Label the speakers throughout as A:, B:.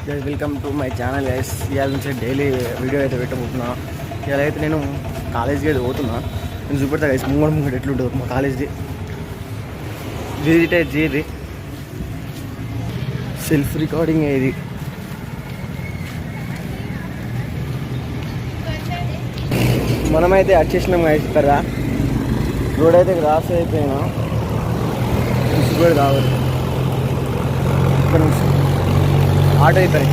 A: Welcome to my channel guys. ఇవాళ నుంచి daily video అయితే పెట్టబోతున్నా. ఇవాళ అయితే నేను కాలేజీకి అయితే పోతున్నా. నేను చూపెడతా గైస్ ముంగడు ఎట్లుంటుంది మా కాలేజీ. విజిట్ అయితే ఇది సెల్ఫ్ రికార్డింగ్ ఇది. మనమైతే వచ్చేసినాం గైస్. ఇక్కడ రోడ్ అయితే క్రాస్ అయిపోయినా కూడా కావాలి. ఇక్కడ నుంచి ఆటో అయిపోయి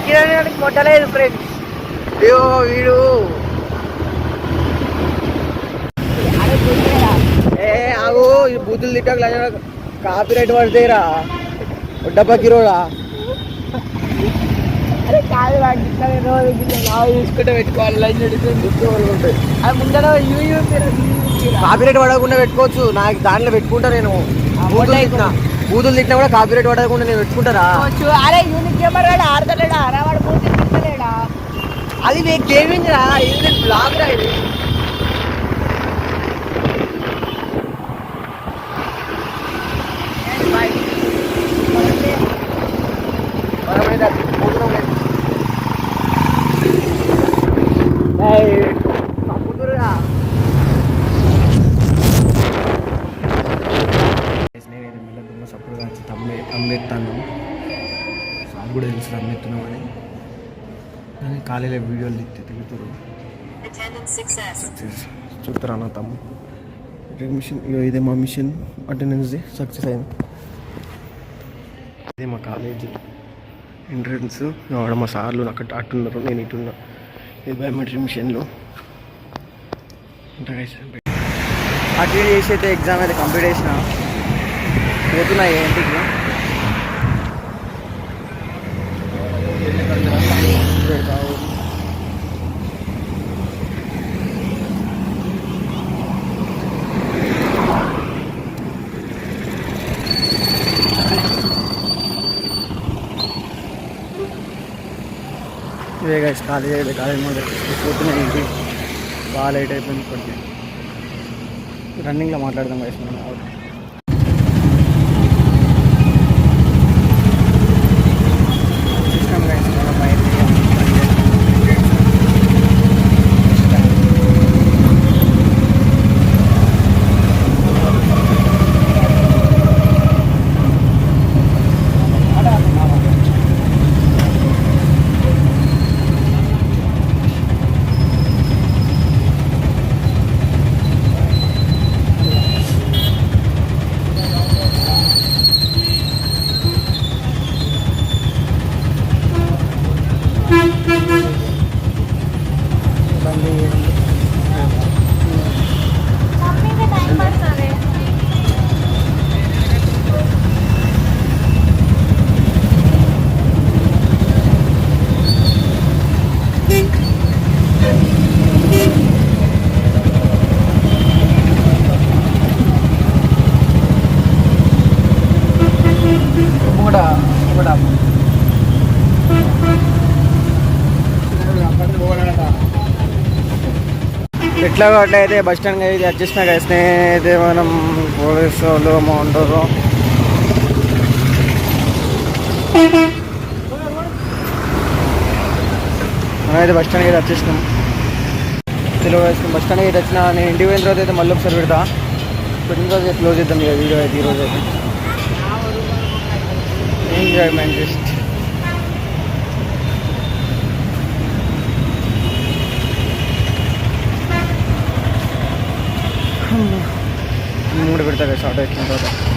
A: కిరణానికి కొట్టలేదు ఫ్రెండ్స్. అయ్యో వీడు ఆగు ఈ బూతులు తిట్టకు కాపీ రైట్ పడితేరా డబ్బకిరోడా. చూసుకుంటే పెట్టుకోవాలి. లైన్ ఉంటాయి అది ముందర కాపీ రైట్ పడకుండా పెట్టుకోవచ్చు. నాకు దాంట్లో పెట్టుకుంటా. నేను బూతులు తిట్టినా కూడా కాపీ రైట్ పడకుండా నేను పెట్టుకుంటారా? అరే యూనిక్ కెమెరా ఆడతలేడా వాడు బూతులు తిట్టలేడా? అది గేమింగ్ రా, ఇది బ్లాగ్ రా. ఇది సపోర్ట్గా వచ్చి అమ్మేస్తాను. సార్ కూడా తెలుసు అమ్మేస్తున్నాం అని. కానీ కాలేజీలో వీడియోలు తిరుగుతారు చూస్తారా నా తమ్ముడు మిషన్. ఇదే మా మిషన్ అటెండెన్స్ సక్సెస్ అయింది. ఇదే మా కాలేజీ ఎంట్రన్స్. ఆడ మా సార్లు అక్కడ అట్టున్నారు, నేను ఇటున్నా. ఇది బయోమెట్రిక్ మిషన్లో అటు చేసి అయితే ఎగ్జామ్ అయితే కంప్లీట్ చేసిన. పోతున్నాయి ఏంటికి ఇదే గైస్ కాలేజ్ అయితే. కాలేజ్ ముందు పోతున్నాయి ఏంటి బాగా లేట్ అయిపోయింది. ఇప్పటికీ రన్నింగ్లో మాట్లాడదాం గైస్. మనం ఎట్లా అట్లయితే బస్ స్టాండ్ అయితే వచ్చేసిన కలిసి అయితే మనం పోలీసు వాళ్ళు ఉంటారు. మనమైతే బస్ స్టాండ్కి అయితే వచ్చేసినాం. తెలుగు బస్ స్టాండ్కి అయితే వచ్చిన. నేను ఇంటికి పోయిన తర్వాత అయితే మళ్ళీ ఒకసారి పెడతా. పెట్టిన తర్వాత క్లోజ్ చేద్దాం ఇక వీడియో అయితే. ఈరోజు అయితే ఎంజాయ్మెంట్ జస్ట్ మూడు పెడతా షార్ట్ వచ్చిన తర్వాత.